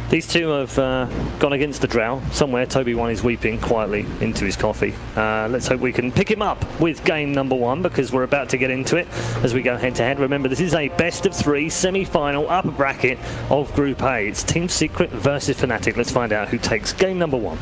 These two have gone against the drow. Somewhere Toby1 is weeping quietly into his coffee. Let's hope we can pick him up with game number 1, because we're about to get into it as we go head to head. Remember, this is a best of 3 semi-final upper bracket of Group A. It's Team Secret versus Fnatic. Let's find out who takes game number 1.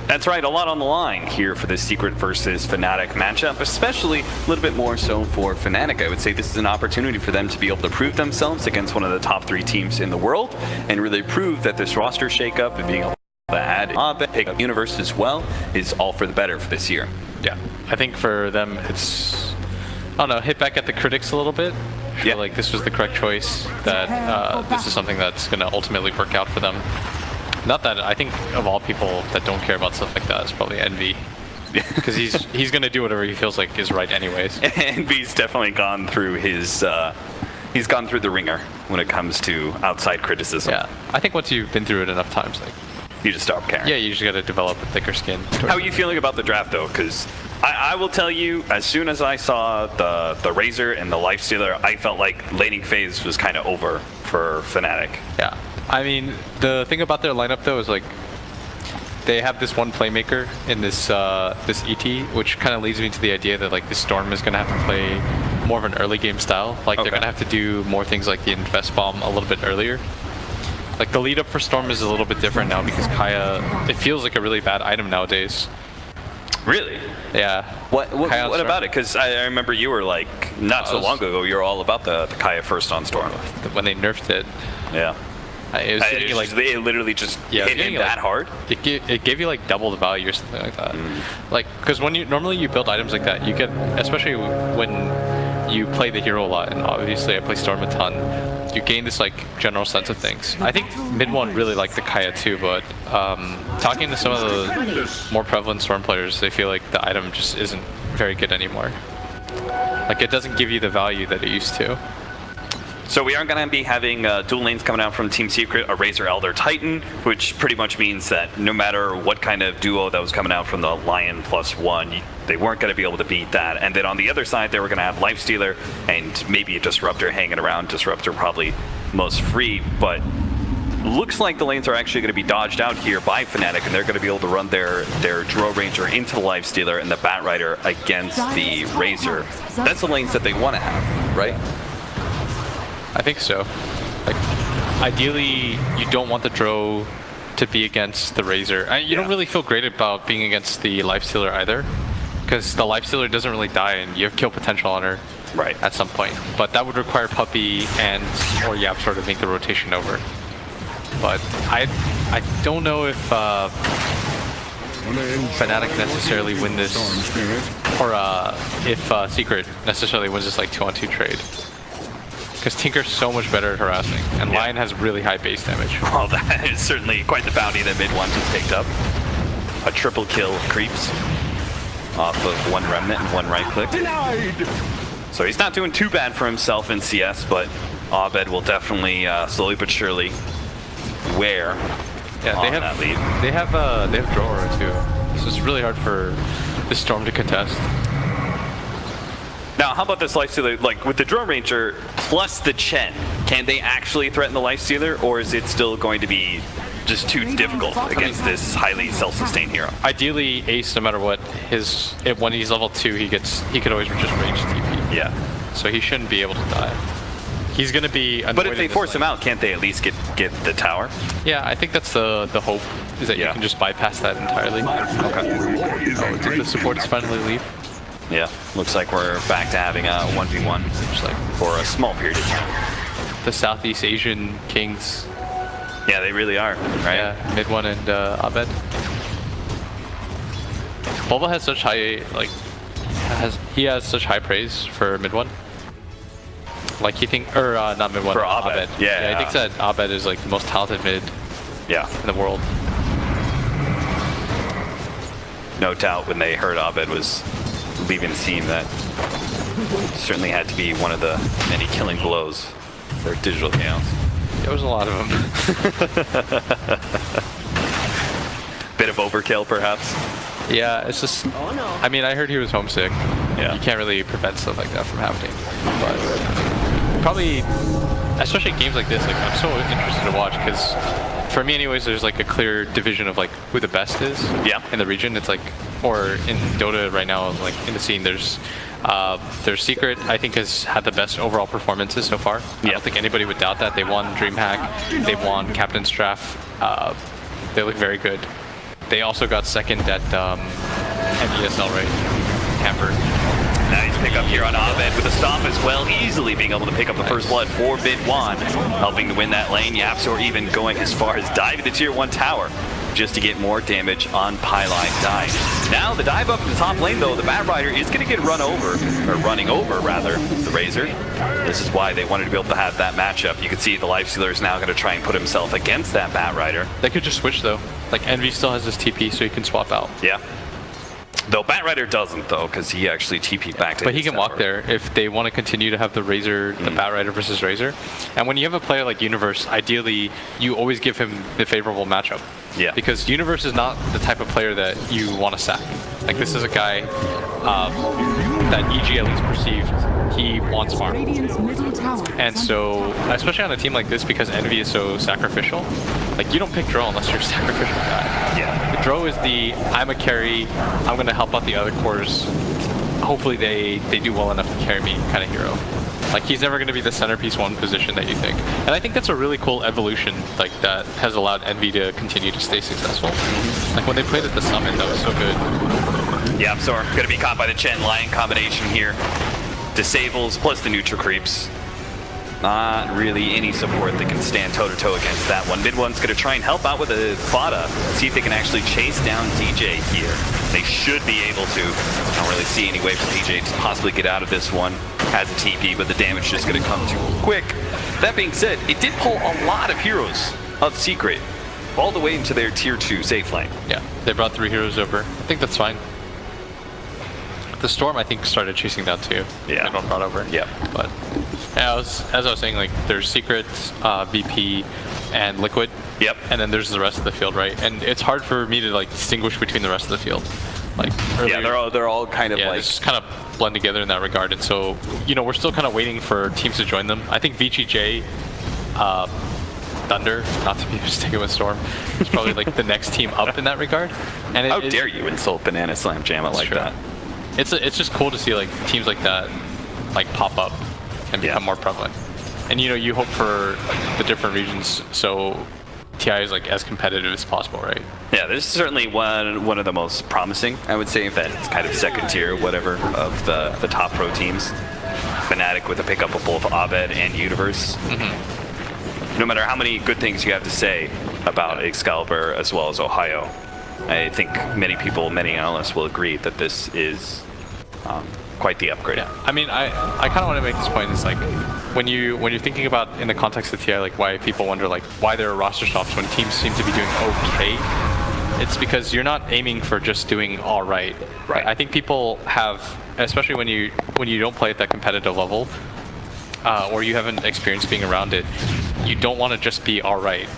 That's right, a lot on the line here for the Secret versus Fnatic matchup, especially a little bit more so for Fnatic. I would say this is an opportunity for them to be able to prove themselves against one of the top 3 teams in the world and really prove that this roster shakeup and being able to add Abed, pick up Universe as well is all for the better for this year. Yeah, I think for them it's, I don't know, hit back at the critics a little bit. I feel like this was the correct choice, that this is something that's going to ultimately work out for them. Not that I think of all people that don't care about stuff like that, it's probably Envy. Because he's going to do whatever he feels like is right anyways. Envy's definitely gone through his, he's gone through the ringer when it comes to outside criticism. Yeah, I think once you've been through it enough times, like, you just stop caring. Yeah, you just got to develop a thicker skin. How are you feeling about the draft though? Because I will tell you, as soon as I saw the Razor and the Lifestealer, I felt like laning phase was kind of over for Fnatic. Yeah. I mean, the thing about their lineup though is like they have this one playmaker in this this ET, which kind of leads me to the idea that like the Storm is going to have to play more of an early game style. Like they're going to have to do more things like the Invest Bomb a little bit earlier. Like the lead up for Storm is a little bit different now because Kaya, it feels like a really bad item nowadays. Really? Yeah. What about it? Because I remember you were like, not so long ago, you were all about the Kaya first on Storm. When they nerfed it. Yeah. It was they literally just hit him that hard. It gave you like double the value or something like that. Like, because when normally you build items like that, you get, especially when you play the hero a lot, and obviously I play Storm a ton, you gain this like general sense of things. I think mid-1 really liked the Kaya too, but talking to some of the more prevalent Storm players, they feel like the item just isn't very good anymore. Like it doesn't give you the value that it used to. So we are going to be having dual lanes coming out from Team Secret, a Razor Elder Titan, which pretty much means that no matter what kind of duo that was coming out from the Lion +1, they weren't going to be able to beat that. And then on the other side, they were going to have Lifestealer and maybe a Disruptor hanging around. Disruptor probably most free, but looks like the lanes are actually going to be dodged out here by Fnatic, and they're going to be able to run their Drow Ranger into the Lifestealer and the Bat Rider against the Razor. That's the lanes that they want to have, right? I think so. Like, ideally, you don't want the Drow to be against the Razor. You don't really feel great about being against the Lifestealer either, because the Lifestealer doesn't really die, and you have kill potential on her at some point. But that would require Puppey and or YapzOr to make the rotation over. But I don't know if Fnatic necessarily win this, or if Secret necessarily wins this like 2-on-2 trade. Because Tinker's so much better at harassing, and Lion has really high base damage. Well, that is certainly quite the bounty that mid-1 just picked up. A triple kill creeps off of 1 Remnant and 1 right click. Denied. So he's not doing too bad for himself in CS, but Abed will definitely slowly but surely wear that lead. They have Drow Aura too, so it's really hard for the Storm to contest. Now, how about this Lifestealer? Like, with the Drow Ranger plus the Chen, can they actually threaten the Lifestealer, or is it still going to be just too difficult against this highly self-sustained hero? Ideally, Ace, no matter what, when he's level 2, he could always just range TP. Yeah. So he shouldn't be able to die. He's going to be annoyed. But if they force him out, can't they at least get the tower? Yeah, I think that's the hope, is that you can just bypass that entirely. Okay. Oh, did the supports finally leave? Yeah, looks like we're back to having a 1v1 just like for a small period of time. The Southeast Asian kings. Yeah, they really are, right? Yeah, mid-1 and Abed. Bulba has such high, like, he has such high praise for mid-1. Like he not mid-1, for Abed. Yeah, he thinks that Abed is like the most talented mid in the world. No doubt when they heard Abed was leaving the scene, that certainly had to be one of the many killing blows for Digital Chaos. There was a lot of them. Bit of overkill, perhaps? Yeah, it's just, I mean, I heard he was homesick. Yeah. You can't really prevent stuff like that from happening. But probably, especially games like this, like I'm so interested to watch because for me anyways, there's like a clear division of like who the best is in the region. It's like, or in Dota right now, like in the scene, there's Secret, I think, has had the best overall performances so far. I don't think anybody would doubt that. They won DreamHack, they won Captain's Draft. They look very good. They also got second at ESL, right? Camper. Nice pickup here on Abed with a stop as well, easily being able to pick up the first blood for Game1, helping to win that lane. Yapsor even going as far as diving the tier 1 tower just to get more damage on Pylon dive. Now the dive up in the top lane though, the Bat Rider is going to get run over, or running over rather, the Razor. This is why they wanted to be able to have that matchup. You can see the Lifestealer is now going to try and put himself against that Bat Rider. They could just switch though. Like Envy still has this TP, so he can swap out. Yeah. Though Bat Rider doesn't though, because he actually TP'd back to But he can walk there if they want to continue to have the Razor, the Bat Rider versus Razor. And when you have a player like Universe, ideally you always give him the favorable matchup. Yeah. Because Universe is not the type of player that you want to sack. Like this is a guy that EG at least perceived he wants farm. And so, especially on a team like this, because Envy is so sacrificial, like you don't pick Dro unless you're a sacrificial guy. Yeah. Dro is the, I'm a carry, I'm going to help out the other cores. Hopefully they do well enough to carry me kind of hero. Like he's never going to be the centerpiece one position that you think. And I think that's a really cool evolution, like that has allowed Envy to continue to stay successful. Like when they played at the Summit, that was so good. Yeah, so we're going to be caught by the Chen Lion combination here. Disables plus the neutral creeps. Not really any support that can stand toe-to-toe against that one. Mid1's going to try and help out with a Fada, see if they can actually chase down DJ here. They should be able to. I don't really see any way for DJ to possibly get out of this one. Has a TP, but the damage is just going to come too quick. That being said, it did pull a lot of heroes of Secret all the way into their tier 2 safe lane. Yeah, they brought 3 heroes over. I think that's fine. The Storm, I think, started chasing down too. Yeah. Everyone brought over. Yeah. But yeah, as I was saying, like there's Secret, VP, and Liquid. Yep. And then there's the rest of the field, right? And it's hard for me to like distinguish between the rest of the field. Like earlier, yeah, they're all kind of like just kind of blend together in that regard. And so, you know, we're still kind of waiting for teams to join them. I think VGJ, Thunder, not to be mistaken with Storm, is probably like the next team up in that regard. And how dare you insult Banana Slam Jamma like true. that? It's just cool to see like teams like that like pop up and become more prevalent. And you know, you hope for the different regions so TI is like as competitive as possible, right? Yeah, this is certainly one of the most promising, I would say, if that's kind of second tier, whatever, of the top pro teams. Fnatic with a pickup of both Abed and Universe. No matter how many good things you have to say about Excalibur as well as Ohio, I think many people, many analysts will agree that this is quite the upgrade. Yeah, I mean, I kind of want to make this point. Is like when you're thinking about in the context of TI, like why people wonder like why there are roster swaps when teams seem to be doing okay. It's because you're not aiming for just doing all right. Right. I think people have, especially when you don't play at that competitive level, or you haven't experienced being around it, you don't want to just be all right.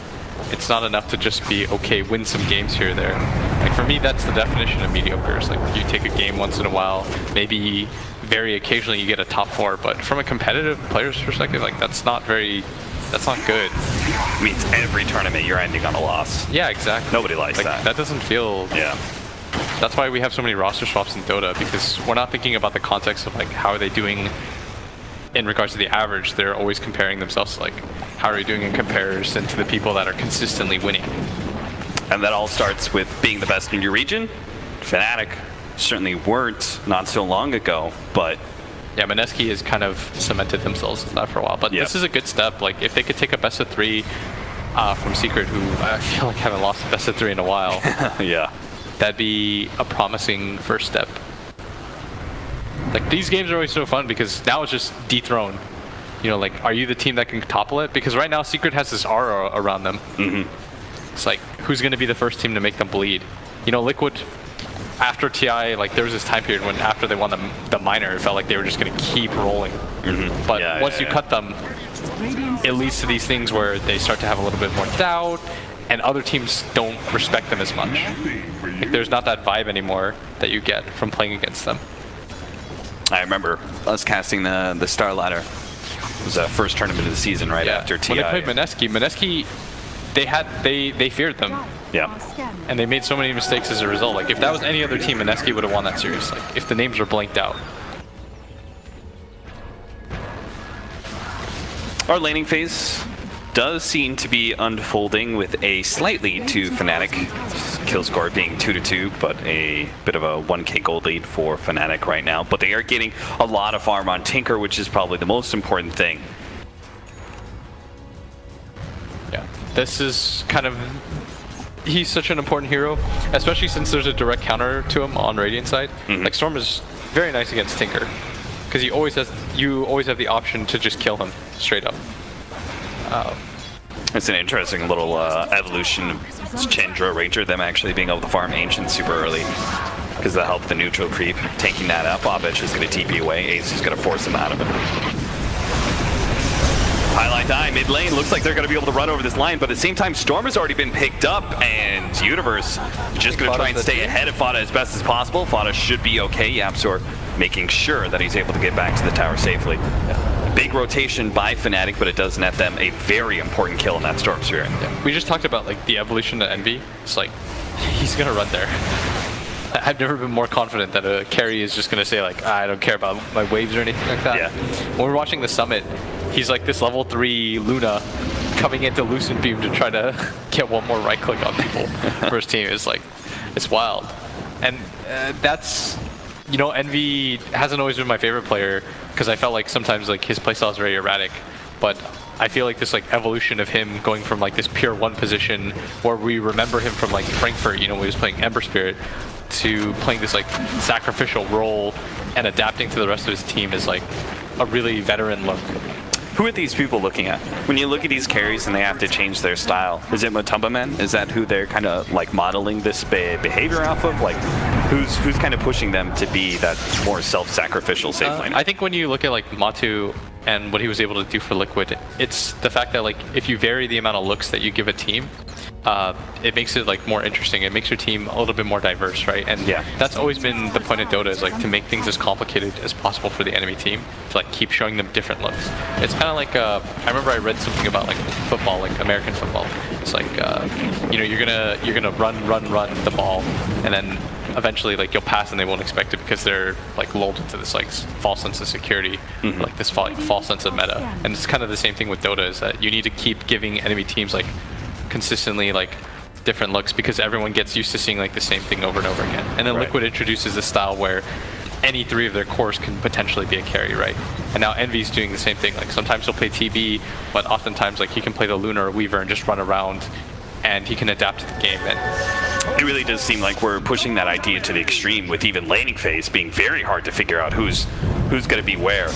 It's not enough to just be okay, win some games here or there. Like for me, that's the definition of mediocre. It's like you take a game once in a while, maybe very occasionally you get a top 4, but from a competitive player's perspective, like that's not good. It means every tournament you're ending on a loss. Yeah, exactly. Nobody likes that. That doesn't feel... Yeah. That's why we have so many roster swaps in Dota, because we're not thinking about the context of like how are they doing in regards to the average. They're always comparing themselves to like how are you doing in comparison to the people that are consistently winning. And that all starts with being the best in your region. Fnatic certainly weren't not so long ago, but yeah, Mineski has kind of cemented themselves with that for a while. But this is a good step. Like if they could take a best of 3 from Secret, who I feel like haven't lost a best of 3 in a while. Yeah. That'd be a promising first step. Like these games are always so fun because now it's just dethrone. You know, like, are you the team that can topple it? Because right now Secret has this aura around them. It's like, who's going to be the first team to make them bleed? You know, Liquid, after TI, like there was this time period when after they won the minor, it felt like they were just going to keep rolling. But once you cut them, it leads to these things where they start to have a little bit more doubt, and other teams don't respect them as much. Like there's not that vibe anymore that you get from playing against them. I remember us casting the Star Ladder It was the first tournament of the season right after TI. When they played Mineski, they feared them. Yeah. And they made so many mistakes as a result. Like, if that was any other team, Mineski would have won that series. Like, if the names were blanked out. Our laning phase does seem to be unfolding with a slight lead to Fnatic. Kill score being 2-2, but a bit of a 1k gold lead for Fnatic right now. But they are getting a lot of farm on Tinker, which is probably the most important thing. Yeah, this is kind of... He's such an important hero, especially since there's a direct counter to him on Radiant side. Like, Storm is very nice against Tinker, because you always have the option to just kill him straight up. It's an interesting little evolution of Chandra Ranger, them actually being able to farm Ancient super early, because they'll help the neutral creep. Taking that up, Bobic is going to TP away. Ace is going to force him out of it. Highlight die mid lane. Looks like they're going to be able to run over this line, but at the same time, Storm has already been picked up, and Universe just going to try and stay ahead of Fada as best as possible. Fada should be okay. Yapzor making sure that he's able to get back to the tower safely. Big rotation by Fnatic, but it does net them a very important kill in that Storm Sphere. Yeah. We just talked about like the evolution of Envy. It's like, he's going to run there. I've never been more confident that a carry is just going to say like, I don't care about my waves or anything like that. Yeah. When we're watching the summit, he's like this level 3 Luna coming into Lucent Beam to try to get one more right click on people for his team. It's like, it's wild. And that's, you know, Envy hasn't always been my favorite player because I felt like sometimes like his playstyle is very erratic. But I feel like this like evolution of him going from like this pure 1 position where we remember him from like Frankfurt, you know, when he was playing Ember Spirit, to playing this like sacrificial role and adapting to the rest of his team is like a really veteran look. Who are these people looking at? When you look at these carries and they have to change their style, is it Matumba Men? Is that who they're kind of like modeling this behavior off of? Like, who's kind of pushing them to be that more self-sacrificial safe laner? I think when you look at like Matu and what he was able to do for Liquid, it's the fact that like if you vary the amount of looks that you give a team, it makes it like more interesting. It makes your team a little bit more diverse, right? And that's always been the point of Dota, is like to make things as complicated as possible for the enemy team, to like keep showing them different looks. It's kind of like I remember I read something about like football, like American football. It's like you know, you're gonna run the ball, and then eventually like you'll pass and they won't expect it because they're like lulled into this like false sense of security, like this false sense of meta. And it's kind of the same thing with Dota, is that you need to keep giving enemy teams like consistently like different looks, because everyone gets used to seeing like the same thing over and over again. And then Liquid introduces a style where any 3 of their cores can potentially be a carry, right? And now Envy's doing the same thing. Like sometimes he'll play TB, but oftentimes like he can play the Luna or Weaver and just run around, and he can adapt to the game. And it really does seem like we're pushing that idea to the extreme, with even laning phase being very hard to figure out who's going to be where.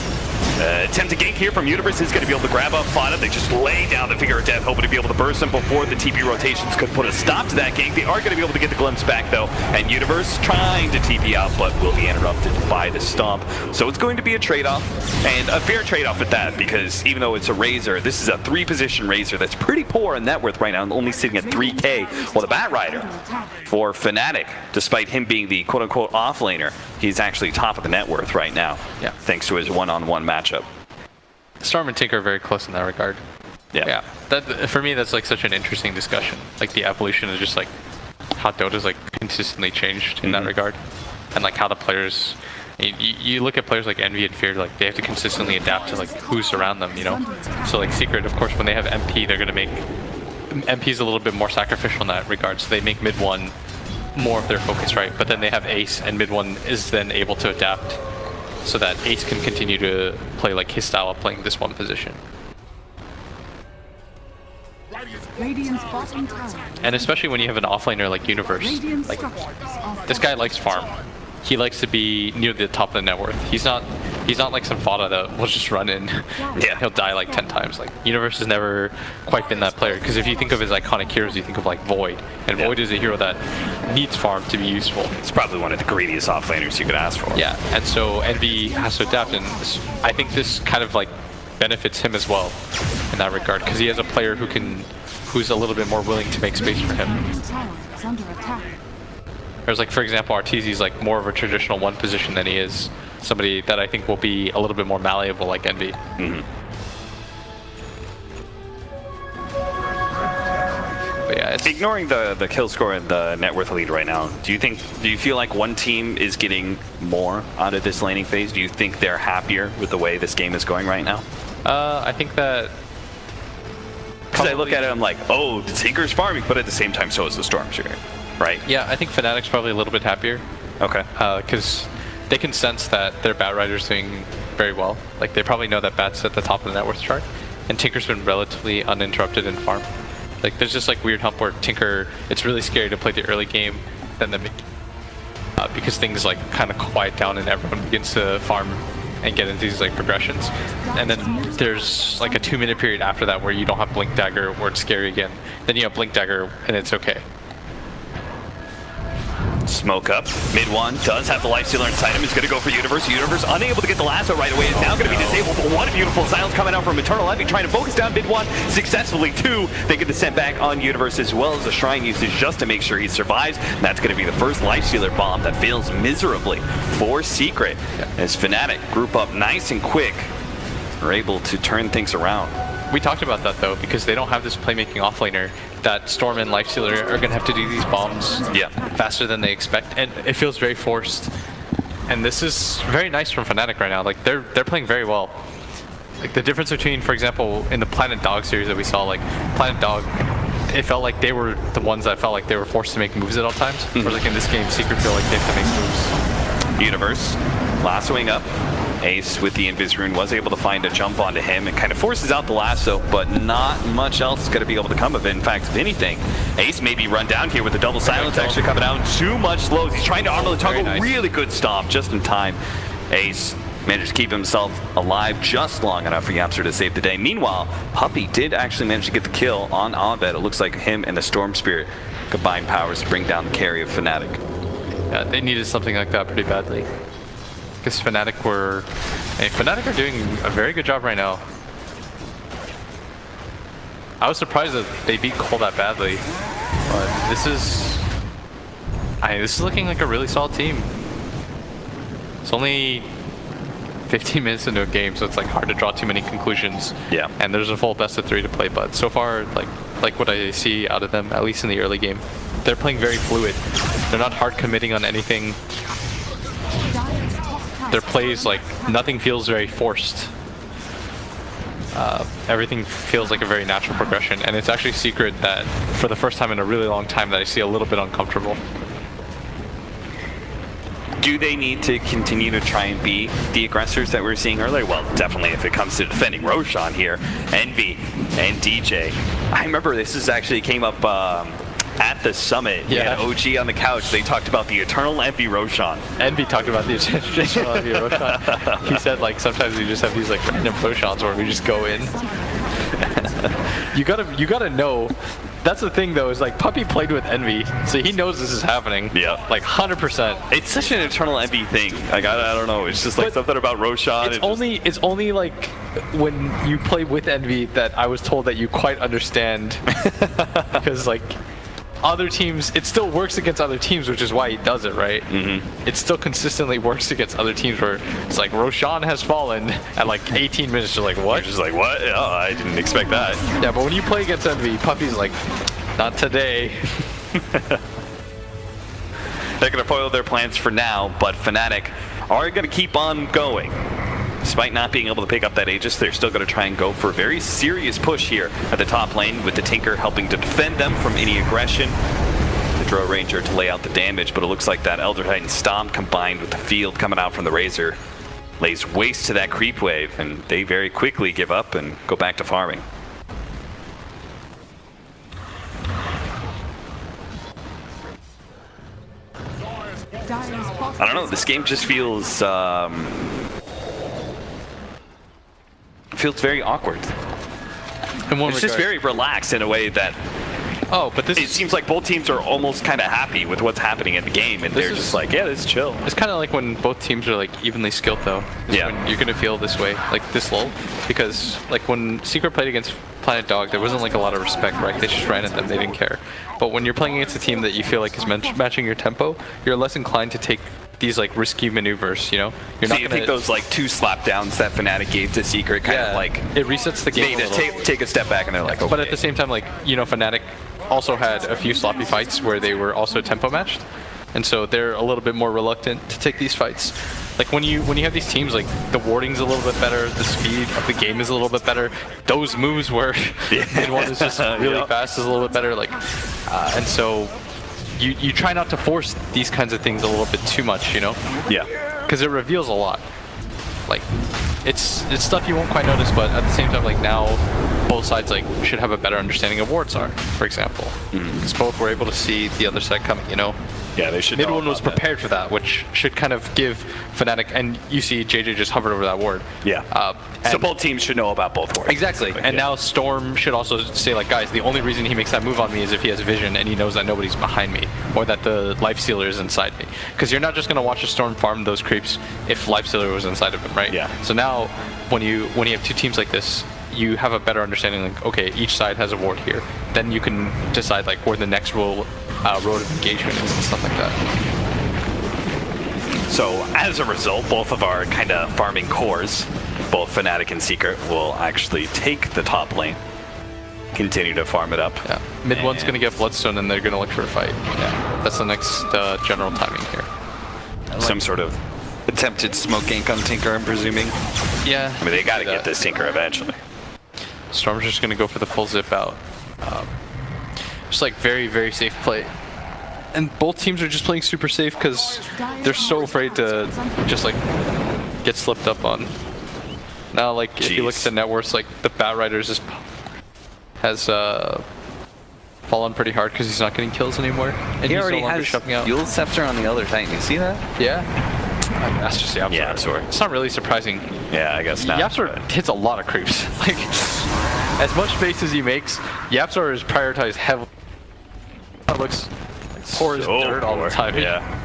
Attempt to gank here from Universe is going to be able to grab up Fada. They just lay down the Figure of Death, hoping to be able to burst him before the TP rotations could put a stop to that gank. They are going to be able to get the glimpse back though, and Universe trying to TP out, but will be interrupted by the Stomp. So it's going to be a trade-off, and a fair trade-off at that, because even though it's a Razor, this is a 3-position Razor that's pretty poor in net worth right now, only sitting at 3k, while the Bat Rider for Fnatic, despite him being the quote-unquote off-laner, he's actually top of the net worth right now, thanks to his one-on-one matchup. Storm and Tinker are very close in that regard. Yeah. That, for me, that's like such an interesting discussion. Like the evolution is just like how Dota's like consistently changed in that regard, and like how the players. You look at players like Envy and Fear, like they have to consistently adapt to like who's around them, you know. So like Secret, of course, when they have MP, they're gonna make MP's a little bit more sacrificial in that regard. So they make mid 1 more of their focus, right? But then they have Ace, and mid 1 is then able to adapt, so that Ace can continue to play like his style of playing this 1 position. And especially when you have an offlaner like Universe, like this guy likes farm. He likes to be near the top of the net worth. He's not like some Fada that will just run in. He'll die like 10 times. Like Universe has never quite been that player, because if you think of his iconic heroes, you think of like Void, and Void is a hero that needs farm to be useful. It's probably one of the greediest offlaners you could ask for. Yeah, and so Envy has to adapt, and I think this kind of like benefits him as well in that regard, because he has a player who's a little bit more willing to make space for him. Whereas like, for example, Arteezy's like more of a traditional 1 position than he is somebody that I think will be a little bit more malleable like Envy. But yeah, it's ignoring the kill score and the net worth lead right now, do you feel like one team is getting more out of this laning phase? Do you think they're happier with the way this game is going right now? I think that because I look at it, I'm like, oh, the Tinker's farming, but at the same time, so is the Stormtrooper, right? Yeah, I think Fnatic's probably a little bit happier. Okay. Because they can sense that their Bat Rider's doing very well. Like, they probably know that Bat's at the top of the net worth chart, and Tinker's been relatively uninterrupted in farm. Like, there's just like weird hump where Tinker, it's really scary to play the early game, then the mid, because things like kind of quiet down and everyone begins to farm and get into these like progressions. And then there's like a 2-minute period after that where you don't have Blink Dagger where it's scary again. Then you have Blink Dagger and it's okay. Smoke up. Mid one does have the lifestealer inside him. He's going to go for Universe. Universe unable to get the lasso right away. It's now going to be disabled. But what a beautiful silence coming out from Eternal Envy, trying to focus down mid one successfully. 2, they get the sent back on Universe as well as the Shrine usage just to make sure he survives. And that's going to be the first lifestealer bomb that fails miserably for Secret. As Fnatic group up nice and quick, are able to turn things around. We talked about that though, because they don't have this playmaking offlaner that Storm and Lifestealer are going to have to do these bombs faster than they expect, and it feels very forced. And this is very nice from Fnatic right now. Like they're playing very well. Like the difference between, for example, in the Planet Dog series that we saw, like Planet Dog, it felt like they were the ones that felt like they were forced to make moves at all times. Whereas like in this game, Secret feel like they have to make moves. Universe lassoing up. Ace with the Invis Rune was able to find a jump onto him. It kind of forces out the lasso, but not much else is going to be able to come of it. In fact, if anything, Ace may be run down here with the double silence actually coming out. Too much slows. He's trying to armor the toggle. Nice. Really good stop just in time. Ace managed to keep himself alive just long enough for Yapster to save the day. Meanwhile, Puppey did actually manage to get the kill on Abed. It looks like him and the Storm Spirit combined powers to bring down the carry of Fnatic. Yeah, they needed something like that pretty badly. Because Fnatic are doing a very good job right now. I was surprised that they beat Cole that badly, but this is looking like a really solid team. It's only 15 minutes into a game, so it's like hard to draw too many conclusions. Yeah. And there's a full best of 3 to play, but so far, like what I see out of them, at least in the early game, they're playing very fluid. They're not hard committing on anything. Their plays, like, nothing feels very forced. Everything feels like a very natural progression, and it's actually Secret that, for the first time in a really long time, that I see a little bit uncomfortable. Do they need to continue to try and be the aggressors that we were seeing earlier? Well, definitely if it comes to defending Roshan here, Envy and DJ. I remember this actually came up at the summit. Yeah, OG on the couch, they talked about the Eternal Envy Roshan. Envy talked about the Eternal Envy Roshan. He said, like, sometimes we just have these like random Roshans where we just go in. You gotta know. That's the thing though, is like Puppey played with Envy, so he knows this is happening. Yeah, like 100%. It's such an Eternal Envy thing. Like I don't know. It's just like something about Roshan. It's only like when you play with Envy that I was told that you quite understand, because like other teams, it still works against other teams, which is why he does it, right? It still consistently works against other teams where it's like Roshan has fallen at like 18 minutes. You're like, what? You're just like, what? Oh, I didn't expect that. Yeah, but when you play against Envy, Puppey's like, not today. They're going to foil their plans for now, but Fnatic are going to keep on going. Despite not being able to pick up that Aegis, they're still going to try and go for a very serious push here at the top lane, with the Tinker helping to defend them from any aggression. The Drow Ranger to lay out the damage, but it looks like that Elder Titan Stomp combined with the field coming out from the Razor lays waste to that creep wave, and they very quickly give up and go back to farming. I don't know, this game just feels very awkward. It's just very relaxed in a way that it seems like both teams are almost kind of happy with what's happening in the game, and they're just like, yeah, this is chill. It's kind of like when both teams are like evenly skilled though. Yeah. When you're gonna feel this way, like this lull, because like when Secret played against Planet Dog, there wasn't like a lot of respect, right? They just ran at them, they didn't care. But when you're playing against a team that you feel like is matching your tempo, you're less inclined to take these like risky maneuvers, you know? So you think those like 2 slap downs that Fnatic gave to Secret kind of like... It resets the game a little. Take a step back and they're like, okay. But at the same time, like, you know, Fnatic also had a few sloppy fights where they were also tempo matched, and so they're a little bit more reluctant to take these fights. Like when you have these teams, like the warding's a little bit better, the speed of the game is a little bit better. Those moves where mid-1 is just really fast is a little bit better. Like, and so you try not to force these kinds of things a little bit too much, you know? Yeah. Because it reveals a lot. Like, it's stuff you won't quite notice, but at the same time, like now, both sides like should have a better understanding of wards are, for example. Because both were able to see the other side coming, you know? Yeah, they should. Mid-1 was prepared for that, which should kind of give Fnatic, and you see JJ just hovered over that ward. Yeah. So both teams should know about both wards. Exactly. And now Storm should also say, like, guys, the only reason he makes that move on me is if he has vision and he knows that nobody's behind me or that the Life Sealer is inside me. Because you're not just going to watch a Storm farm those creeps if Life Sealer was inside of him, right? Yeah. So now, when you have two teams like this, you have a better understanding, like, okay, each side has a ward here. Then you can decide, like, where the next road of engagement is and stuff like that. So as a result, both of our kind of farming cores, both Fnatic and Secret, will actually take the top lane, continue to farm it up. Yeah. Mid-1's going to get Bloodstone and they're going to look for a fight. Yeah. That's the next general timing here. Some sort of attempted smoke gank on Tinker, I'm presuming. Yeah. I mean, they got to get this Tinker eventually. Storm's just going to go for the full zip out. Just like very, very safe play. And both teams are just playing super safe because they're so afraid to just like get slipped up on. Now, like, if you look at the net worths, like the Bat Riders has fallen pretty hard because he's not getting kills anymore. And he already no has Fuel Scepter on the other Titan. You see that? Yeah. That's just YapzOr. Yeah, sorry. It's not really surprising. Yeah, I guess not. YapzOr hits a lot of creeps. Like, as much space as he makes, YapzOr is prioritized heavily. That looks poor as dirt all the time. Yeah.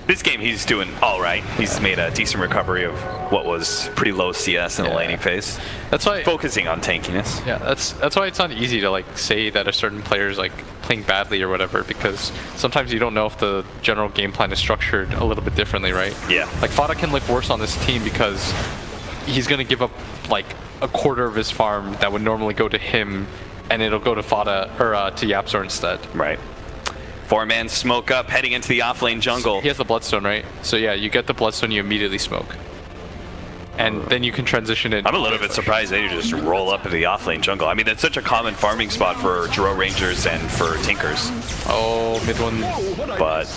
This game he's doing all right. He's made a decent recovery of what was pretty low CS in the laning phase. That's why focusing on tankiness. Yeah, that's why it's not easy to like say that a certain player is like playing badly or whatever, because sometimes you don't know if the general game plan is structured a little bit differently, right? Yeah. Like Fada can look worse on this team because he's gonna give up like a quarter of his farm that would normally go to him, and it'll go to Fada or to YapzOr instead. Right. 4-man smoke up, heading into the offlane jungle. He has the Bloodstone, right? So yeah, you get the Bloodstone, you immediately smoke. And then you can transition it. I'm a little bit surprised they just roll up in the offlane jungle. I mean, that's such a common farming spot for Juro Rangers and for Tinkers. Oh, mid-1. But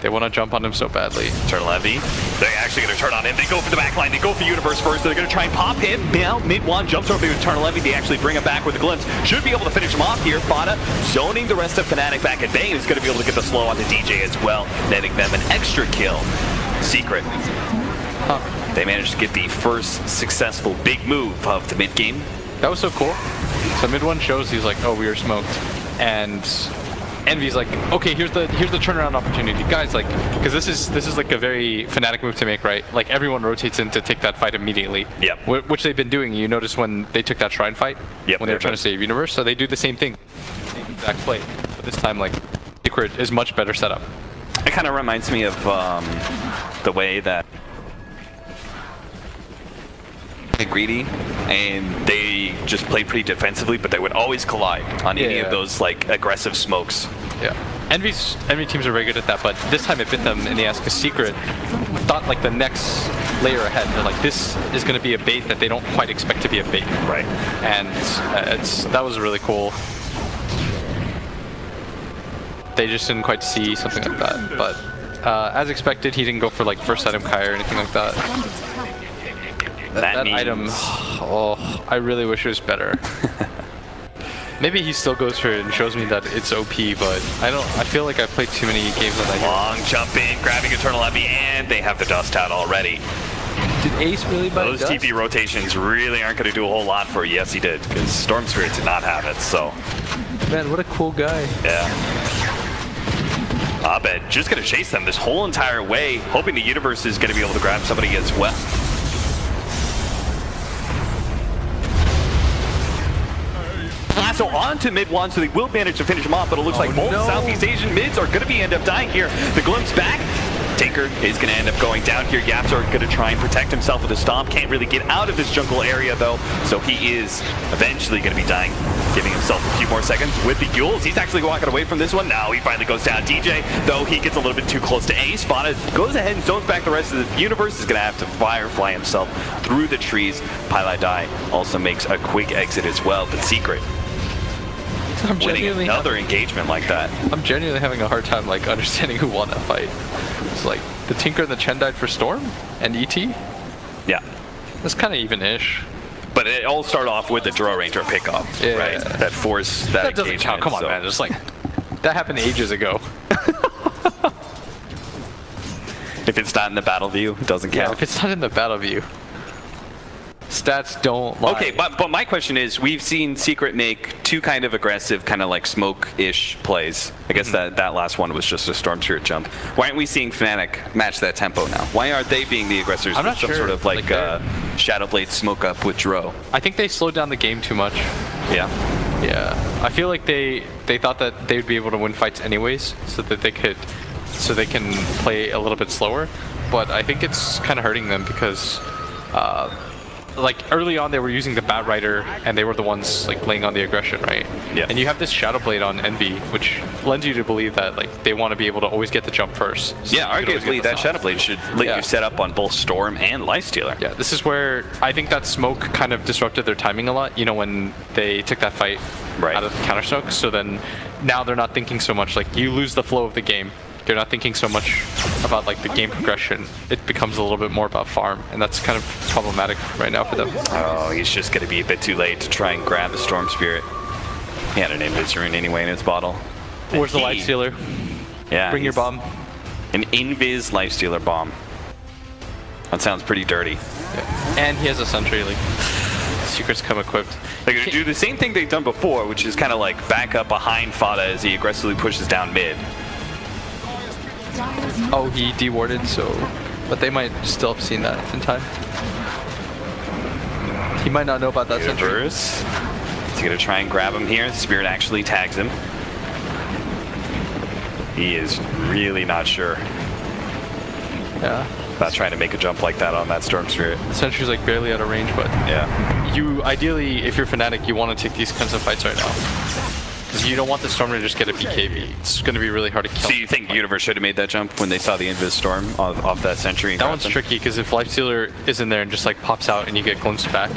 they want to jump on him so badly. Eternal Heavy. They're actually going to turn on him. They go for the backline. They go for Universe first. They're going to try and pop him. Now, mid-1 jumps over to Eternal Heavy. They actually bring him back with a glimpse. Should be able to finish him off here. Fada zoning the rest of Fnatic back at bay. He's going to be able to get the slow on the DJ as well, netting them an extra kill. Secret. They managed to get the first successful big move of the mid-game. That was so cool. So mid-1 shows he's like, oh, we were smoked. And Envy's like, okay, here's the turnaround opportunity, guys. Like, because this is like a very Fnatic move to make, right? Like everyone rotates in to take that fight immediately. Yep. Which they've been doing. You notice when they took that Shrine fight. Yep. When they were trying to save Universe, so they do the same thing, same exact play. But this time, like, Secret is much better setup. It kind of reminds me of the way that greedy, and they just played pretty defensively, but they would always collide on any of those like aggressive smokes. Yeah. Envy teams are very good at that, but this time it bit them in the ass because Secret thought like the next layer ahead. They're like, this is going to be a bait that they don't quite expect to be a bait. Right. And that was really cool. They just didn't quite see something like that, but as expected, he didn't go for like first item Kai or anything like that. That item, oh, I really wish it was better. Maybe he still goes for it and shows me that it's OP, but I feel like I played too many games on that. Long jump in, grabbing Eternal Heavy, and they have the dust out already. Did Ace really buy Those dust? TP rotations really aren't going to do a whole lot for you. Yes, he did, because Storm Spirit did not have it, so. Man, what a cool guy. Yeah. Abed just going to chase them this whole entire way, hoping the Universe is going to be able to grab somebody as well. Lasso onto mid-1, so they will manage to finish him off, but it looks like both Southeast Asian mids are going to end up dying here. The glimpse back. Tinker is going to end up going down here. Yapzor going to try and protect himself with a stomp. Can't really get out of this jungle area though, so he is eventually going to be dying, giving himself a few more seconds with the Yules. He's actually walking away from this one. Now he finally goes down. DJ, though, he gets a little bit too close to Ace. Fana goes ahead and zones back the rest of the universe. Is going to have to firefly himself through the trees. Pilot Die also makes a quick exit as well, but Secret winning another engagement like that. I'm genuinely having a hard time like understanding who won that fight. It's like the Tinker and the Chen died for Storm and ET. Yeah, That's kind of even-ish. but it all started off with the Draw Ranger pickup, right? That forced that doesn't engagement. count. Come on, man. It's like that happened ages ago. If it's not in the battle view, it doesn't Yeah, count. if it's not in the battle view. Stats don't lie. Okay, but my question is, we've seen Secret make two kind of aggressive, kind of like smoke-ish plays. I guess that last one was just a Storm Spirit jump. Why aren't we seeing Fnatic match that tempo now? Why aren't they being the aggressors I'm with not some sure. sort of like Shadow Blade smoke up with Dro? I think they slowed down the game too much. Yeah. Yeah, I feel like they thought that they would be able to win fights anyways, so that they can play a little bit slower. But I think it's kind of hurting them because, like early on they were using the Batrider and they were the ones like laying on the aggression, right? Yeah. And you have this Shadow Blade on Envy, which lends you to believe that like they want to be able to always get the jump first. So Yeah, you can always arguably get the that stop. Shadow Blade should let you set up on both Storm and Lifestealer. Yeah, this is where I think that smoke kind of disrupted their timing a lot, you know, when they took that fight out of the counter smoke. So then now they're not thinking so much, like you lose the flow of the game. They're not thinking so much about like the game progression. It becomes a little bit more about farm, and that's kind of problematic right now for them. Oh, he's just going to be a bit too late to try and grab the Storm Spirit. He had an Invis Rune anyway in his bottle. Where's the Lifestealer? Yeah. Bring your bomb. An Invis Lifestealer bomb. That sounds pretty dirty. Yeah. And he has a sentry, like Secrets come equipped. They're going to do the same thing they've done before, which is kind of like back up behind Fada as he aggressively pushes down mid. Oh, he dewarded, so... But they might still have seen that in time. He might not know about that sentry. Universe. He's going to try and grab him here. Spirit actually tags him. He is really not sure Yeah. about trying to make a jump like that on that Storm Spirit. The sentry's like barely out of range, but... Yeah. You, ideally, if you're Fnatic, you want to take these kinds of fights right now. Because you don't want the Storm to just get a BKB. It's going to be really hard to kill. So you think Universe should have made that jump when they saw the Invis Storm off that sentry? That one's tricky, because if Lifestealer is in there and just like pops out and you get glimpsed back,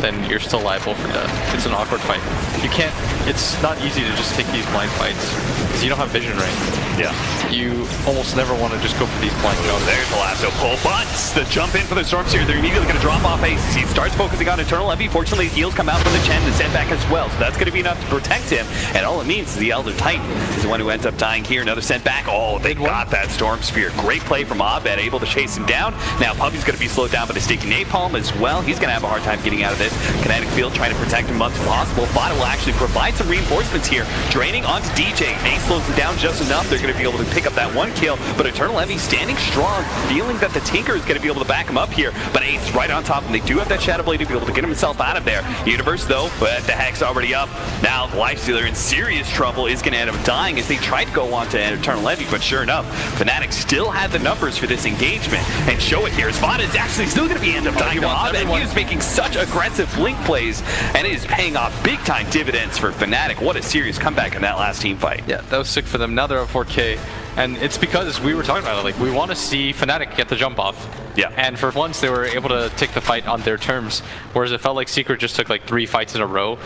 then you're still liable for death. It's an awkward fight. You can't, it's not easy to just take these blind fights, because you don't have vision right. Yeah. You almost never want to just go for these blind jumps. There's the lasso pull, but the jump in for the Storm Spirit, they're immediately going to drop off Ace. He starts focusing on Eternal Envy. Fortunately, heals come out from the Chen to send back as well, so that's going to be enough to protect him, and all it means is the Elder Titan is the one who ends up dying here. Another sent back. Oh, they got that Storm Spirit. Great play from Abed, able to chase him down. Now Puppy's going to be slowed down by the sticky napalm as well. He's going to have a hard time getting out of this. Kinetic Field trying to protect him as much as possible. Fada will actually provide some reinforcements here, draining onto DJ. Ace slows him down just enough. They're going to be able to pick up that one kill, but Eternal Envy standing strong, feeling that the Tinker is going to be able to back him up here, but Ace right on top, and they do have that Shadow Blade to be able to get himself out of there. Universe, though, but the Hex already up. Now, Lifestealer in serious trouble is going to end up dying as they try to go on to Eternal Envy, but sure enough, Fnatic still had the numbers for this engagement, and show it here as Fada is actually still going to be end up dying to Abed. He is making such aggressive blink plays, and it is paying off big-time dividends for Fnatic. What a serious comeback in that last team fight. Yeah, that was sick for them. Now they're at 4K. And it's because we were talking about it, like we want to see Fnatic get the jump off. Yeah. And for once they were able to take the fight on their terms, whereas it felt like Secret just took like 3 fights in a row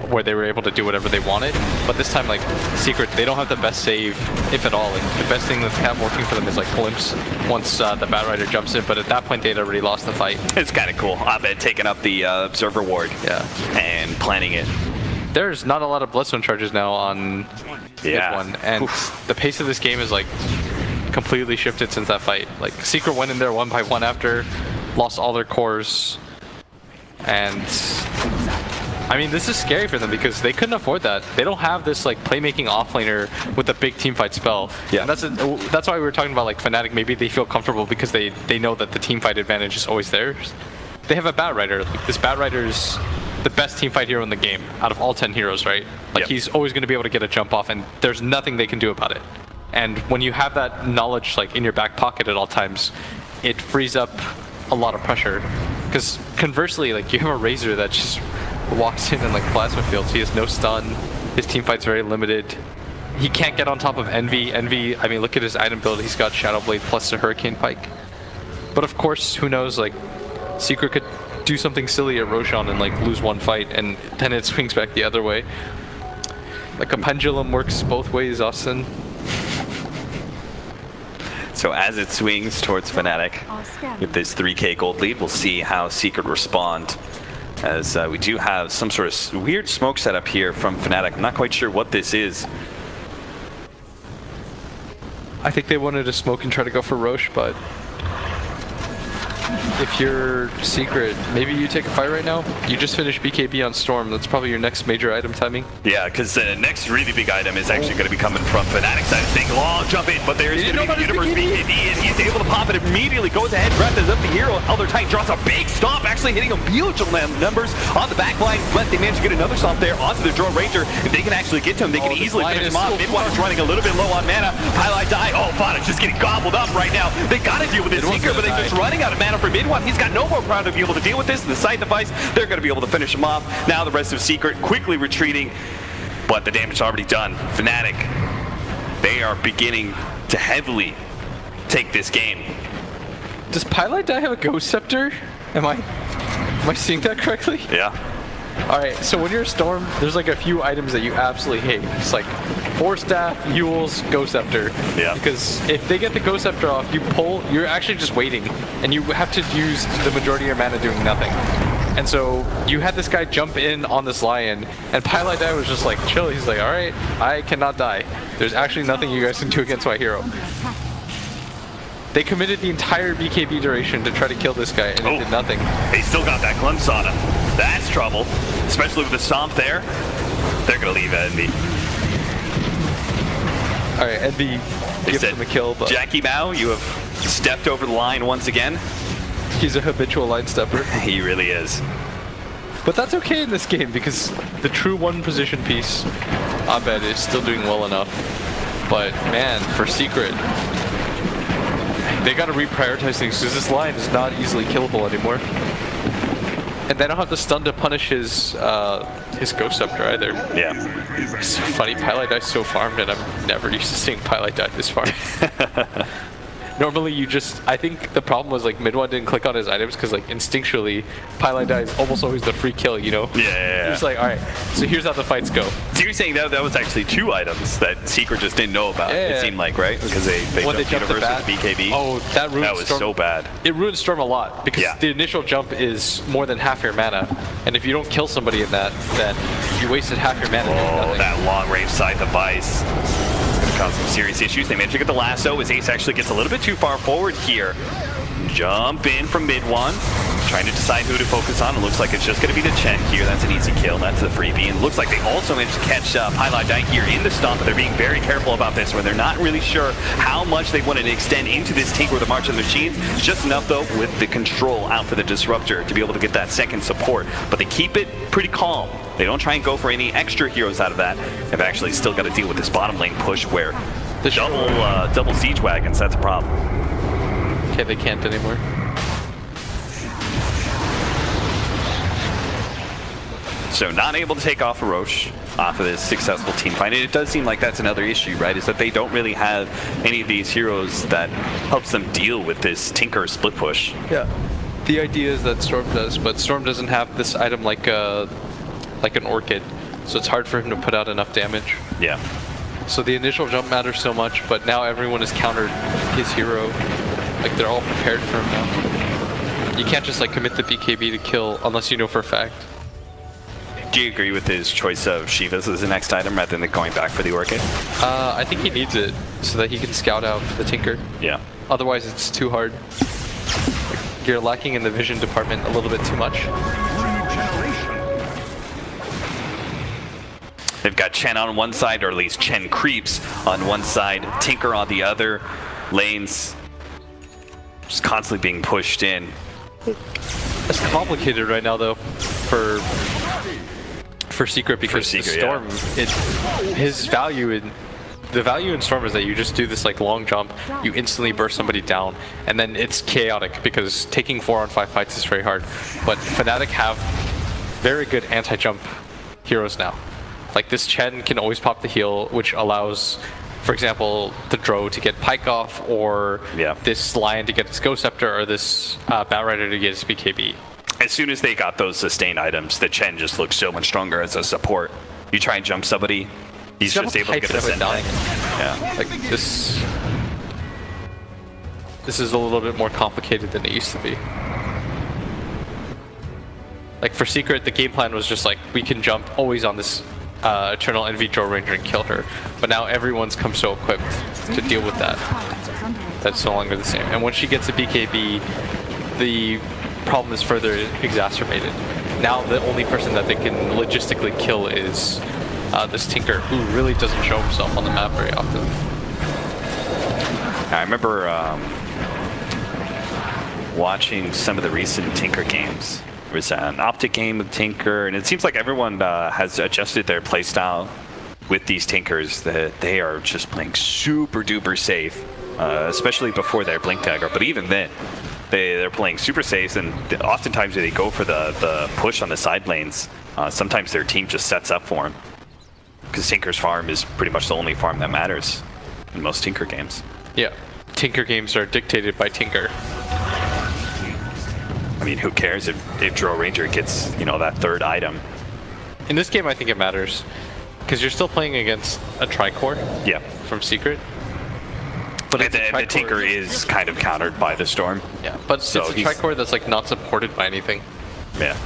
where they were able to do whatever they wanted. But this time, like Secret, they don't have the best save, if at all. Like the best thing that they have working for them is like glimpse once the Batrider jumps in. But at that point, they'd already lost the fight. It's kind of cool. Abed taking up the Observer Ward. Yeah. And planning it. There's not a lot of Bloodstone charges now on Game1, and the pace of this game is like completely shifted since that fight. Like Secret went in there 1 by 1 after, lost all their cores, and I mean this is scary for them because they couldn't afford that. They don't have this like playmaking offlaner with a big teamfight spell. Yeah, and that's why we were talking about like Fnatic. Maybe they feel comfortable because they know that the teamfight advantage is always theirs. They have a Batrider. Like this Batrider's the best teamfight hero in the game out of all 10 heroes, right? Like he's always going to be able to get a jump off, and there's nothing they can do about it. And when you have that knowledge like in your back pocket at all times, it frees up a lot of pressure. Because conversely, like you have a Razor that just walks in and like plasma fields. He has no stun. His team fight's very limited. He can't get on top of Envy. Envy, I mean, look at his item build. He's got Shadow Blade plus a Hurricane Pike. But of course, who knows? Like Secret could do something silly at Roshan and like lose one fight, and then it swings back the other way. Like a pendulum works both ways, Austin. So as it swings towards Fnatic with this 3k gold lead, we'll see how Secret respond. As we do have some sort of weird smoke setup here from Fnatic. I'm not quite sure what this is. I think they wanted to smoke and try to go for Roche, but if you're Secret, maybe you take a fight right now. You just finished BKB on Storm. That's probably your next major item timing. Yeah, because the next really big item is actually going to be coming from Fnatic's side of things. Long jump in, but there's going to be the Universe BKB, and he's able to pop it immediately. Goes ahead, breathes up the hero. Elder Titan draws a big stomp, actually hitting him beautiful numbers on the back line. But they managed to get another stomp there onto the Drone Ranger. If they can actually get to him, they can easily finish him off. Mid-1 is running a little bit low on mana. Highlight die. Oh, Fnatic's just getting gobbled up right now. They got to deal with this Seeker, but they're just running out of mana for Mid-1. He's got no more crowd to be able to deal with this. The side device, they're going to be able to finish him off. Now the rest of Secret quickly retreating, but the damage is already done. Fnatic, they are beginning to heavily take this game. Does Pylite Die have a Ghost Scepter? Am I seeing that correctly? Yeah. Alright, so when you're a Storm, there's like a few items that you absolutely hate. It's like Force Staff, Eul's, Ghost Scepter. Yeah. Because if they get the Ghost Scepter off, you pull, you're actually just waiting. And you have to use the majority of your mana doing nothing. And so you had this guy jump in on this Lion, and Pylite Die was just like chill. He's like, alright, I cannot die. There's actually nothing you guys can do against my hero. They committed the entire BKB duration to try to kill this guy, and it did nothing. They still got that glimpse on him. That's trouble, especially with the stomp there. They're going to leave Envy. All right, Envy gives him a kill, but Jackie Mao, you have stepped over the line once again. He's a habitual line stepper. He really is. But that's okay in this game because the true one position piece, Abed, is still doing well enough. But man, for Secret, they got to reprioritize things because this line is not easily killable anymore. And they don't have the stun to punish his Ghost Scepter either. Yeah. It's so funny, Pylite Die so farmed, and I'm never used to seeing Pylite Die this far. Normally you just, I think the problem was like Mid-1 didn't click on his items because like instinctually, Pylite Die is almost always the free kill, you know? Yeah. It's like, alright, so here's how the fights go. So you're saying that was actually 2 items that Secret just didn't know about, it seemed like, right? Because they jumped Universe with BKB. Oh, that ruined That was Storm. So bad. It ruined Storm a lot because the initial jump is more than half your mana. And if you don't kill somebody in that, then you wasted half your mana doing nothing. That long range side device. Cause some serious issues. They managed to get the lasso as Ace actually gets a little bit too far forward here. Jump in from Mid-1, trying to decide who to focus on. It looks like it's just going to be the Chen here. That's an easy kill. That's the freebie. And it looks like they also managed to catch Pylite Die here in the stomp, but they're being very careful about this, where they're not really sure how much they wanted to extend into this Tinker with the March of the Machines. Just enough, though, with the control out for the Disruptor to be able to get that second support. But they keep it pretty calm. They don't try and go for any extra heroes out of that. They've actually still got to deal with this bottom lane push where the double siege wagons, that's a problem. Okay, they can't anymore. So not able to take off a Roche off of this successful team fight. And it does seem like that's another issue, right? Is that they don't really have any of these heroes that helps them deal with this Tinker split push. Yeah. The idea is that Storm does, but Storm doesn't have this item like an Orchid, so it's hard for him to put out enough damage. Yeah. So the initial jump matters so much, but now everyone has countered his hero. Like they're all prepared for him now. You can't just like commit the BKB to kill unless you know for a fact. Do you agree with his choice of Shivas as the next item rather than going back for the Orchid? I think he needs it so that he can scout out the Tinker. Yeah. Otherwise it's too hard. You're lacking in the vision department a little bit too much. They've got Chen on one side, or at least Chen creeps on one side, Tinker on the other. Lanes just constantly being pushed in. It's complicated right now though for Secret because the Storm, his value in the value in Storm is that you just do this like long jump, you instantly burst somebody down, and then it's chaotic because taking 4-on-5 fights is very hard. But Fnatic have very good anti-jump heroes now. Like this Chen can always pop the heal, which allows, for example, the Drow to get Pike off, or this Lion to get his Ghost Scepter, or this Batrider to get his BKB. As soon as they got those sustained items, the Chen just looks so much stronger as a support. You try and jump somebody, he's just able to get a send back. Yeah. Like this is a little bit more complicated than it used to be. Like for Secret, the game plan was just like, we can jump always on this Eternal Envy Drow Ranger and kill her. But now everyone's come so equipped to deal with that. That's no longer the same. And when she gets a BKB, the problem is further exacerbated. Now the only person that they can logistically kill is this Tinker, who really doesn't show himself on the map very often. I remember watching some of the recent Tinker games. There was an Optic game with Tinker, and it seems like everyone has adjusted their playstyle with these Tinkers. That they are just playing super duper safe, especially before their Blink Dagger. But even then, they're playing super safe, and oftentimes they go for the push on the side lanes. Sometimes their team just sets up for them, because Tinker's farm is pretty much the only farm that matters in most Tinker games. Yeah, Tinker games are dictated by Tinker. I mean, who cares if Drow Ranger gets, you know, that third item? In this game, I think it matters, because you're still playing against a Tricore. Yeah. From Secret. But the Tinker is kind of countered by the Storm. Yeah, but so it's a Tricore that's like not supported by anything. Yeah.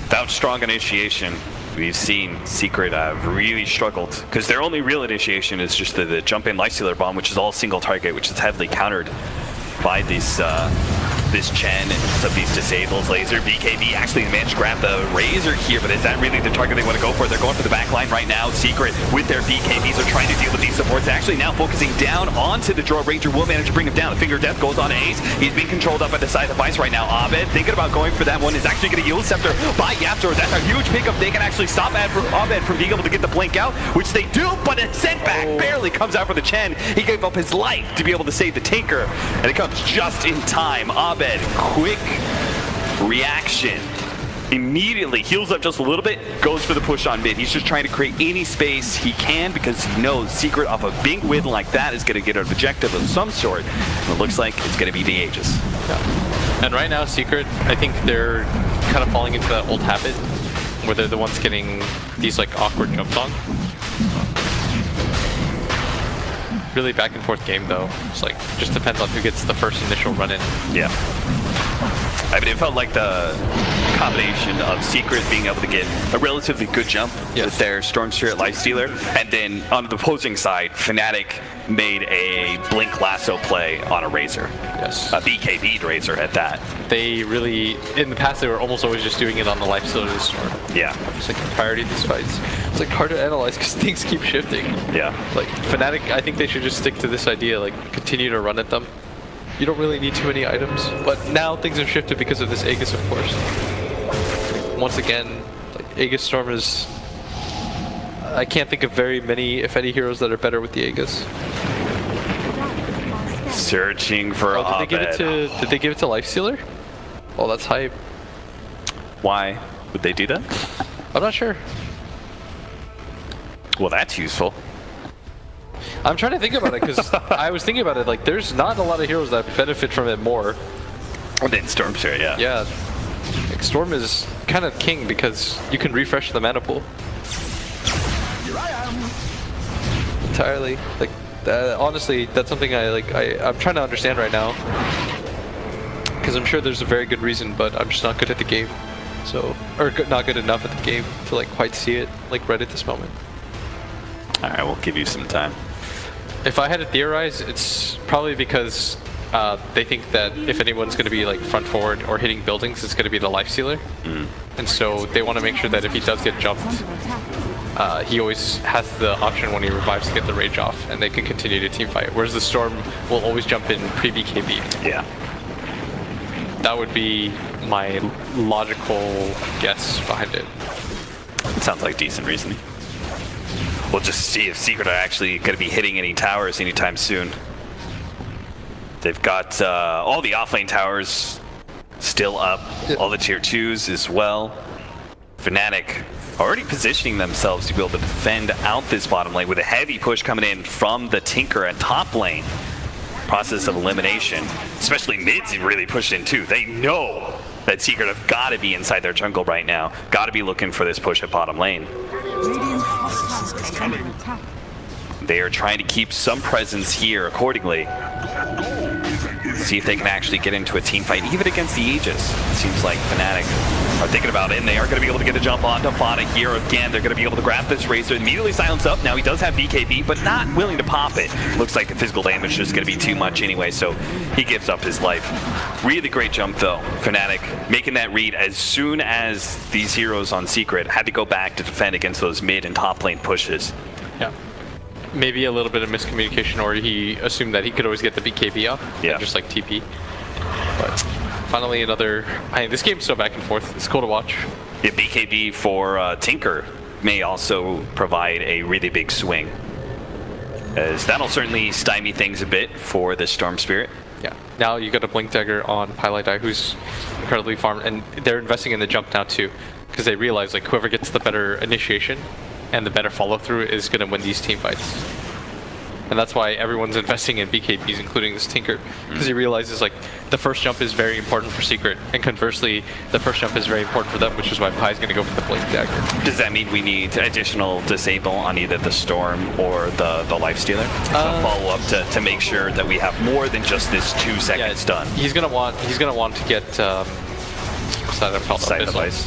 Without strong initiation, we've seen Secret have really struggled, because their only real initiation is just the jump in Lifestealer Bomb, which is all single target, which is heavily countered by this Chen and some of these disables. Laser, BKB actually managed to grab the Razor here, but is that really the target they want to go for? They're going for the back line right now. Secret with their BKBs are trying to deal with these supports. Actually now focusing down onto the Drow Ranger, will manage to bring him down. The Finger of Death goes on to Ace. He's being controlled up at the side of the Vice right now. Abed thinking about going for that one, is actually going to yield Scepter by Yaptor. That's a huge pickup. They can actually stop Abed from being able to get the blink out, which they do, but a setback barely comes out for the Chen. He gave up his life to be able to save the Tinker, and it comes just in time. Abed, quick reaction, immediately heals up just a little bit, goes for the push on mid. He's just trying to create any space he can, because he knows Secret off a big win like that is going to get an objective of some sort. And it looks like it's going to be the Aegis. Yeah. And right now, Secret, I think they're kind of falling into that old habit where they're the ones getting these like awkward jumps on. Really back and forth game though. It's like, just depends on who gets the first initial run in. Yeah. I mean, it felt like the combination of Secret being able to get a relatively good jump with their Storm Spirit Lifestealer, and then on the opposing side, Fnatic made a Blink Lasso play on a Razor. Yes. A BKB'd Razor at that. They really, in the past, they were almost always just doing it on the Lifestealer of the Storm. Yeah. It's like the priority of these fights. It's like hard to analyze because things keep shifting. Yeah. Like Fnatic, I think they should just stick to this idea, like continue to run at them. You don't really need too many items, but now things have shifted because of this Aegis, of course. Once again, like Aegis Storm is... I can't think of very many, if any, heroes that are better with the Aegis. Searching for Did they give it to Lifestealer? Oh, that's hype. Why would they do that? I'm not sure. Well, that's useful. I'm trying to think about it, because I was thinking about it, like, there's not a lot of heroes that benefit from it more. And then Storm Spirit, yeah. Yeah. Like, Storm is kind of king, because you can refresh the mana pool. Here I am. Entirely. Like, honestly, that's something I'm trying to understand right now. Because I'm sure there's a very good reason, but I'm just not good at the game. So, or not good enough at the game to, like, quite see it, like, right at this moment. Alright, we'll give you some time. If I had to theorize, it's probably because they think that if anyone's going to be like front forward or hitting buildings, it's going to be the Lifestealer. And so they want to make sure that if he does get jumped, he always has the option when he revives to get the rage off, and they can continue to team fight. Whereas the Storm will always jump in pre-BKB. Yeah. That would be my logical guess behind it. It sounds like decent reasoning. we'll just see if Secret are actually going to be hitting any towers anytime soon. They've got all the offlane towers still up, all the tier 2s as well. Fnatic already positioning themselves to be able to defend out this bottom lane with a heavy push coming in from the Tinker at top lane. Process of elimination, especially mid's really pushed in too. They know that Secret have got to be inside their jungle right now. Got to be looking for this push at bottom lane. They are trying to keep some presence here accordingly. See if they can actually get into a team fight, even against the Aegis. It seems like Fnatic are thinking about it, and they are going to be able to get a jump onto Fada here again. They're going to be able to grab this Razor, immediately silence up. Now he does have BKB, but not willing to pop it. Looks like the physical damage is going to be too much anyway, so he gives up his life. Really great jump though. Fnatic making that read as soon as these heroes on Secret had to go back to defend against those mid and top lane pushes. Yeah. Maybe a little bit of miscommunication, or he assumed that he could always get the BKB off, yeah, just like TP. But finally another, this game's so back and forth. It's cool to watch. Yeah, BKB for Tinker may also provide a really big swing, as that'll certainly stymie things a bit for the Storm Spirit. Yeah. Now you got a Blink Dagger on Pylai, who's incredibly farmed, and they're investing in the jump now too, because they realize like whoever gets the better initiation and the better follow through is going to win these team fights. And that's why everyone's investing in BKBs, including this Tinker, because he realizes like the first jump is very important for Secret, and conversely, the first jump is very important for them, which is why Pai's going to go for the Blink Dagger. Does that mean we need additional disable on either the Storm or the Lifestealer? Follow up to make sure that we have more than just this 2 second stun. He's gonna want to get Side device.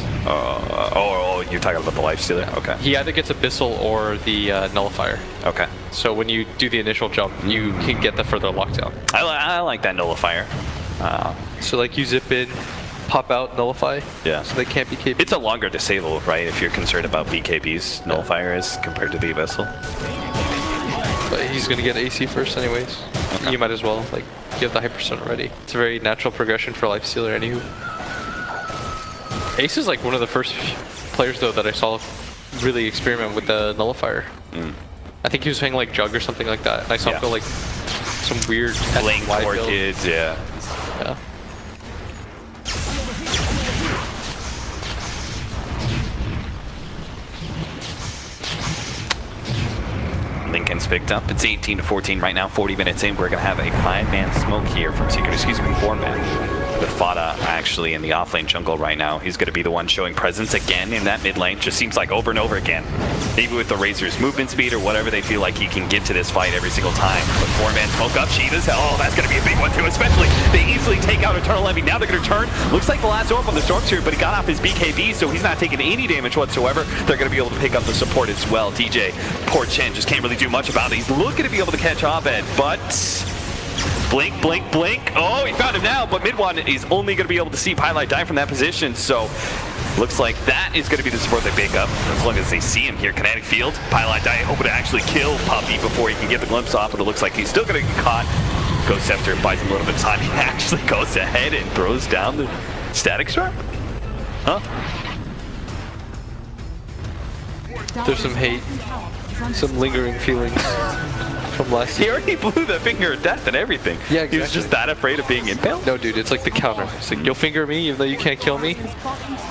You're talking about the Lifestealer? Yeah. Okay. He either gets Abyssal or the Nullifier. Okay. So when you do the initial jump, you can get the further lockdown. I like that Nullifier. So like you zip in, pop out, nullify. Yeah. So they can't BKB. It's a longer disable, right? If you're concerned about BKBs, Nullifier is compared to the Abyssal. But he's gonna get AC first anyways. Okay. You might as well like get the Hyperstone already. It's a very natural progression for Lifestealer anywho. Ace is like one of the first players though that I saw really experiment with the Nullifier. I think he was playing like Jug or something like that, and I saw him go like some weird Blink Orchids, yeah. Lincoln's picked up. It's 18-14 right now, 40 minutes in. We're going to have a 5-man smoke here from Secret. Excuse me, 4-man. With Fada actually in the offlane jungle right now. He's going to be the one showing presence again in that mid lane. Just seems like over and over again. Maybe with the Razor's movement speed or whatever, they feel like he can get to this fight every single time. But 4-man smoke up. Shiva's, oh, that's going to be a big one too, especially they easily take out Eternal Envy. Now they're going to turn. Looks like the last orb on the Storm Spirit, but he got off his BKB, so he's not taking any damage whatsoever. They're going to be able to pick up the support as well. DJ, poor Chen, just can't really do much about it. He's looking to be able to catch Abed, but blink, blink, blink. Oh, he found him now, but Mid1 is only going to be able to see Pylai die from that position, so looks like that is going to be the support they pick up as long as they see him here. Kinetic Field, Pylai die, hoping to actually kill Puppy before he can get the glimpse off, but it looks like he's still going to get caught. Ghost Scepter buys him a little bit of time. He actually goes ahead and throws down the Static Strap. Huh? There's some hate, some lingering feelings from last He year. already blew the finger of death and everything. Yeah, exactly. He was just that afraid of being impaled? No, dude, it's like the counter. It's like, you'll finger me even though you can't kill me?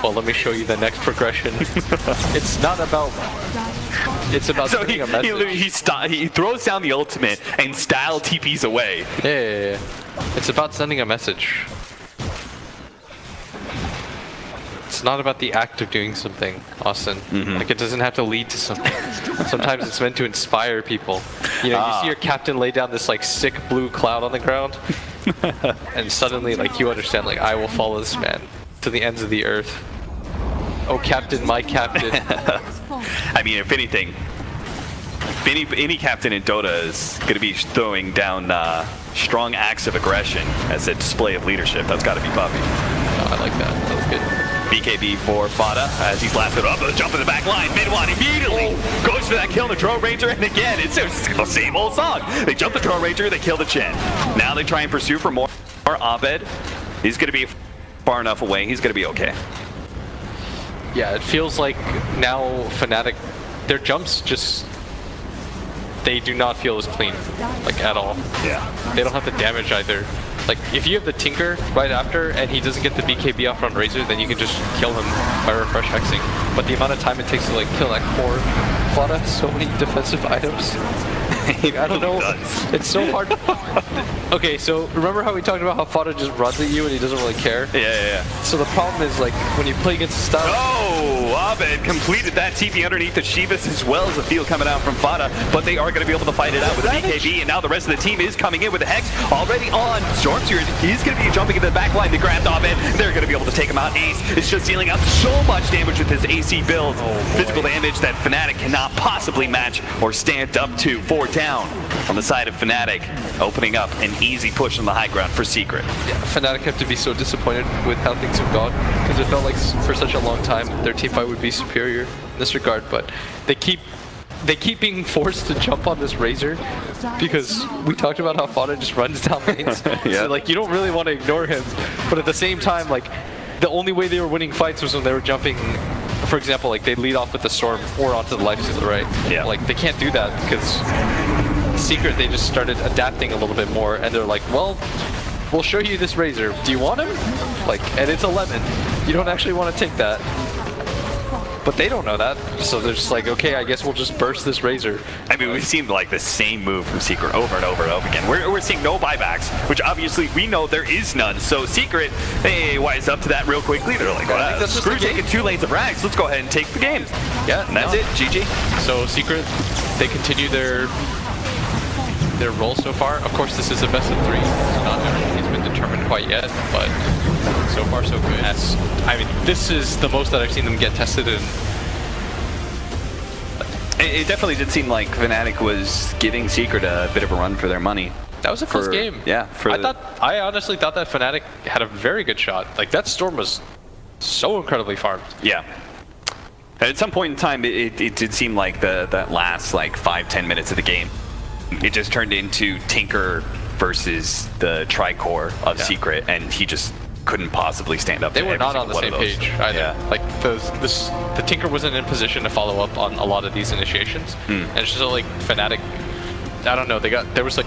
Well, let me show you the next progression. It's not about... It's about so sending a message. he throws down the ultimate and style TPs away. Yeah. It's about sending a message. It's not about the act of doing something, Austin. Like, it doesn't have to lead to something. Sometimes it's meant to inspire people. You know, you see your captain lay down this, like, sick blue cloud on the ground, and suddenly, like, you understand, like, I will follow this man to the ends of the earth. Oh, captain, my captain. I mean, if anything, any captain in Dota is going to be throwing down strong acts of aggression as a display of leadership. That's got to be Puppy. Oh, I like that. That was good. BKB for Fada as he's blasted up, jump in the back line. Mid1 immediately goes for that kill the Drone Ranger, and again, it's the same old song. They jump the Drone Ranger, they kill the Chen. Now they try and pursue for more. Abed, he's going to be far enough away. He's going to be okay. Yeah, it feels like now Fnatic their jumps just, they do not feel as clean, like at all. Yeah. They don't have the damage either. Like, if you have the Tinker right after and he doesn't get the BKB off on Razor, then you can just kill him by refresh hexing. But the amount of time it takes to like kill that core, Fada has so many defensive items. Like, I don't know. It's so hard. Okay, so remember how we talked about how Fada just runs at you and he doesn't really care? Yeah. So the problem is, like, when you play against style. Oh, Abed completed that TP underneath the Shivas as well as the field coming out from Fada, but they are going to be able to fight it out with the BKB, and now the rest of the team is coming in with the Hex already on. Stormseer, he's going to be jumping into the back line to grab Abed. They're going to be able to take him out. Ace is just dealing out so much damage with his AC build. Physical damage that Fnatic cannot possibly match or stand up to. 4 down on the side of Fnatic, opening up an easy push on the high ground for Secret. Yeah, Fnatic have to be so disappointed with how things have gone, because it felt like for such a long time their team fight would be superior in this regard, but they keep being forced to jump on this Razor because we talked about how Fada just runs down lanes. Yeah. So like, you don't really want to ignore him, but at the same time, like, the only way they were winning fights was when they were jumping. For example, like, they lead off with the Storm or onto the Lifestealer, right? Yeah. Like, they can't do that because Secret, they just started adapting a little bit more, and they're like, well, we'll show you this Razor. Do you want him? Like, and it's 11. You don't actually want to take that. But they don't know that, so they're just like, okay, I guess we'll just burst this Razor. I mean, we've seen like the same move from Secret over and over and over again. We're seeing no buybacks, which obviously we know there is none. So Secret, they wise up to that real quickly. They're like, I think that's just screw the game. taking 2 lanes of rags. Let's go ahead and take the game. Yeah, And that's it, GG. So Secret, they continue their role so far. Of course, this is a best of 3, so not everything's been determined quite yet, but so far so good. I mean, this is the most that I've seen them get tested in. It definitely did seem like Fnatic was giving Secret a bit of a run for their money. That was a close game. Yeah. I honestly thought that Fnatic had a very good shot. Like, that Storm was so incredibly farmed. Yeah. At some point in time, it did seem like that last like 5-10 minutes of the game, it just turned into Tinker versus the Tricore of Secret, and he just couldn't possibly stand up. They to were every not on the single same one of those. page either. Yeah. Like, the Tinker wasn't in position to follow up on a lot of these initiations, and it's just like Fnatic. I don't know. There was like